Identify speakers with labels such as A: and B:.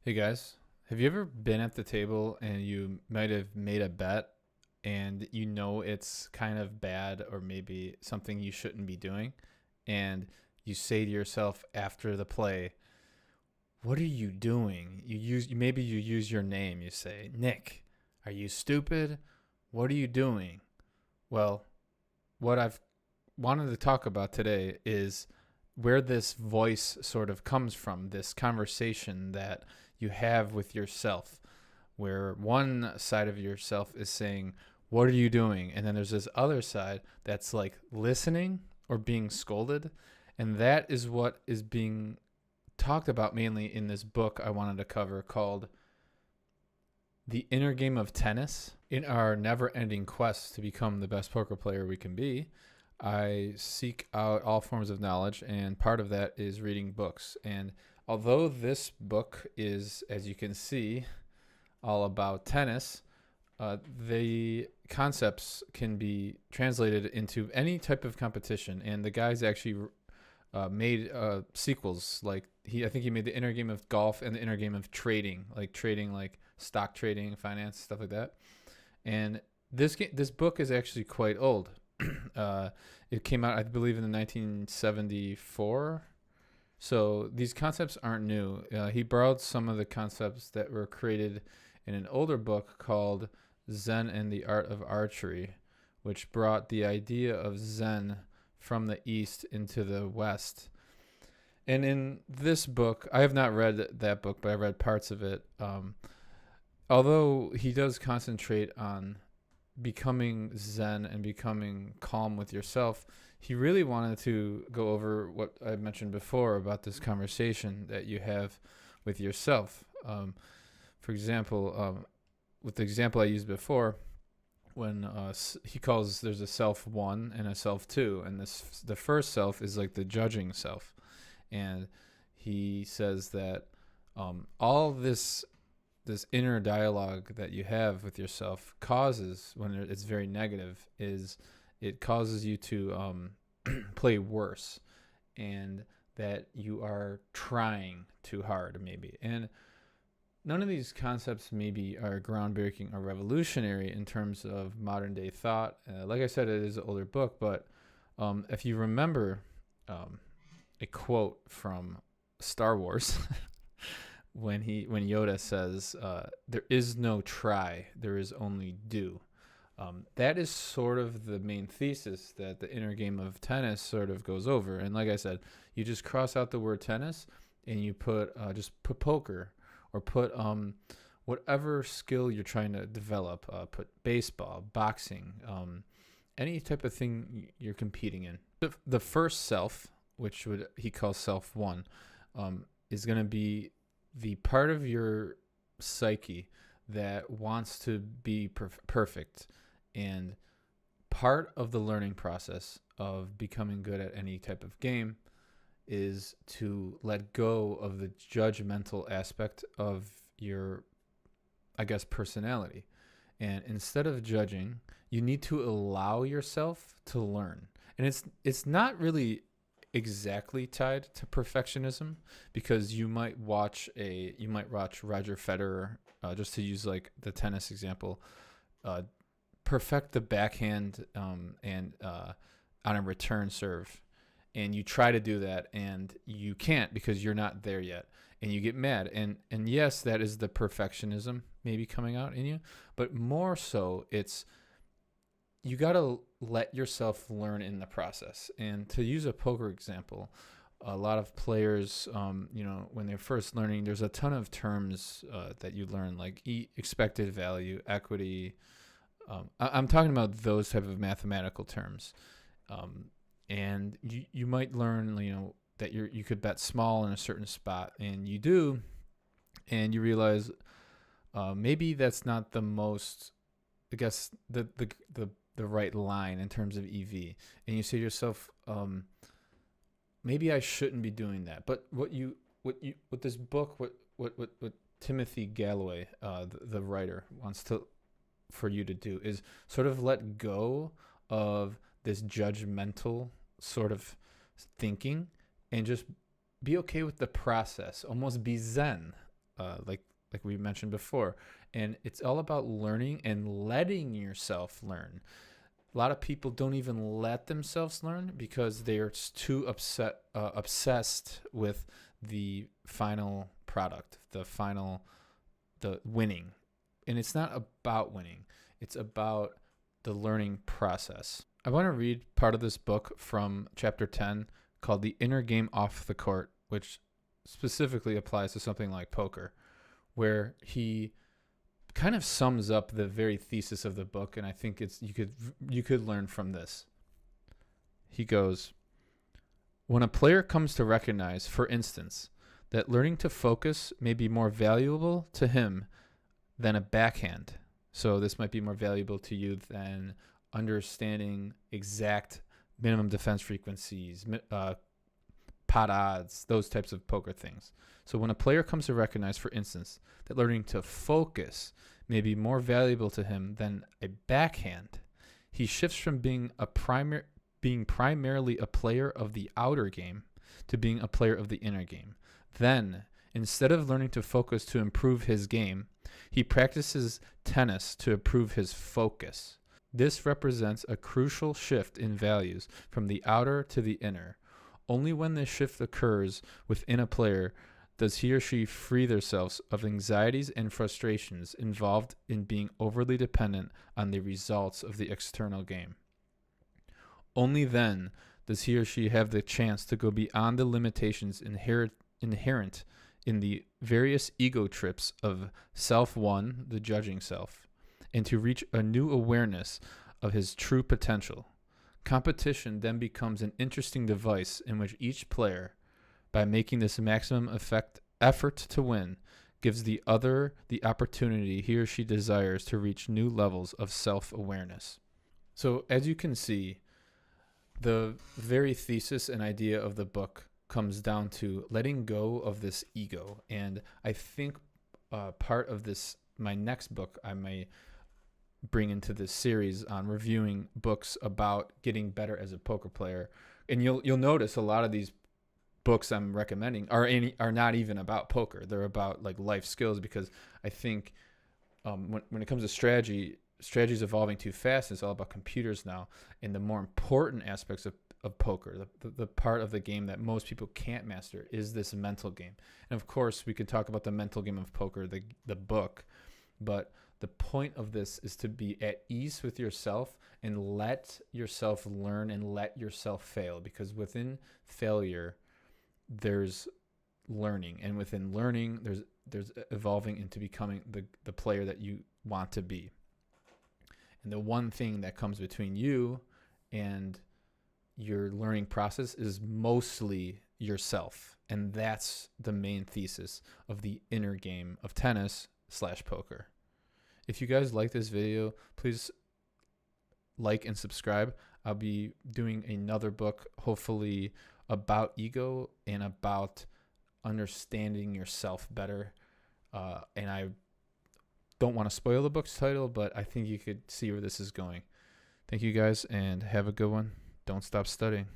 A: Hey guys, have you ever been at the table and you might have made a bet and you know it's kind of bad or maybe something you shouldn't be doing? And you say to yourself after the play, "What are you doing?" Maybe you use your name. You say, "Nick, are you stupid? What are you doing?" Well, what I've wanted to talk about today is where this voice sort of comes from, this conversation that you have with yourself, where one side of yourself is saying, "What are you doing?" And then there's this other side that's like listening or being scolded. And that is what is being talked about mainly in this book I wanted to cover called The Inner Game of Tennis. In our never ending quest to become the best poker player we can be, I seek out all forms of knowledge, and part of that is reading books. And although this book is, as you can see, all about tennis, the concepts can be translated into any type of competition. And the guys actually made sequels. I think he made the inner game of golf and the inner game of trading, like stock trading, finance, stuff like that. And this book is actually quite old. It came out, I believe, in the 1974. So these concepts aren't new. He borrowed some of the concepts that were created in an older book called Zen and the Art of Archery, which brought the idea of Zen from the East into the West. And in this book, I have not read that book, but I read parts of it. Although he does concentrate on becoming Zen and becoming calm with yourself, he really wanted to go over what I mentioned before about this conversation that you have with yourself. For example, with the example I used before, when he calls there's a self one and a self two, and the first self is like the judging self, and he says that all this inner dialogue that you have with yourself causes, when it's very negative, is it causes you to play worse, and that you are trying too hard maybe. And none of these concepts maybe are groundbreaking or revolutionary in terms of modern day thought. Like I said, it is an older book, but if you remember a quote from Star Wars, when Yoda says, "There is no try, there is only do." That is sort of the main thesis that the inner game of tennis sort of goes over. And like I said, you just cross out the word tennis and you just put poker, or put whatever skill you're trying to develop. Put baseball, boxing, any type of thing you're competing in. The first self, which he calls self one, is going to be the part of your psyche that wants to be perfect. And part of the learning process of becoming good at any type of game is to let go of the judgmental aspect of your, I guess, personality. And instead of judging, you need to allow yourself to learn. And it's not really exactly tied to perfectionism, because you might watch Roger Federer, just to use like the tennis example, perfect the backhand and on a return serve, and you try to do that and you can't because you're not there yet, and you get mad, and yes, that is the perfectionism maybe coming out in you, but more so it's you got to let yourself learn in the process. And to use a poker example, a lot of players, when they're first learning, there's a ton of terms that you learn, like expected value, equity. I'm talking about those type of mathematical terms. And you might learn, that you could bet small in a certain spot, and you do, and you realize maybe that's not the most, I guess, the right line in terms of EV, and you say to yourself, maybe I shouldn't be doing that. But what this book, what Timothy Gallwey, the writer, wants for you to do is sort of let go of this judgmental sort of thinking and just be okay with the process, almost be Zen. like we mentioned before. And it's all about learning and letting yourself learn. A lot of people don't even let themselves learn because they are too obsessed with the final product, the winning. And it's not about winning. It's about the learning process. I want to read part of this book from chapter 10 called The Inner Game Off the Court, which specifically applies to something like poker, where he kind of sums up the very thesis of the book, and I think you could learn from this. He goes, when a player comes to recognize, for instance, that learning to focus may be more valuable to him than a backhand. So this might be more valuable to you than understanding exact minimum defense frequencies, pot odds, those types of poker things. So when a player comes to recognize, for instance, that learning to focus may be more valuable to him than a backhand, he shifts from being primarily a player of the outer game to being a player of the inner game. Then, instead of learning to focus to improve his game, he practices tennis to improve his focus. This represents a crucial shift in values from the outer to the inner. Only when this shift occurs within a player does he or she free themselves of anxieties and frustrations involved in being overly dependent on the results of the external game. Only then does he or she have the chance to go beyond the limitations inherent in the various ego trips of self-one, the judging self, and to reach a new awareness of his true potential. Competition then becomes an interesting device in which each player, by making this maximum effort to win, gives the other the opportunity he or she desires to reach new levels of self-awareness. So as you can see, the very thesis and idea of the book comes down to letting go of this ego. And I think part of this, my next book, I may bring into this series on reviewing books about getting better as a poker player. And you'll notice a lot of these books I'm recommending are not even about poker. They're about like life skills, because I think when it comes to strategy is evolving too fast. It's all about computers now. And the more important aspects of poker, the part of the game that most people can't master, is this mental game. And of course, we could talk about the mental game of poker, the book, but the point of this is to be at ease with yourself and let yourself learn and let yourself fail, because within failure, there's learning, and within learning, there's evolving into becoming the player that you want to be. And the one thing that comes between you and your learning process is mostly yourself. And that's the main thesis of the inner game of tennis/poker. If you guys like this video, please like and subscribe. I'll be doing another book, hopefully about ego and about understanding yourself better. And I don't want to spoil the book's title, but I think you could see where this is going. Thank you guys, and have a good one. Don't stop studying.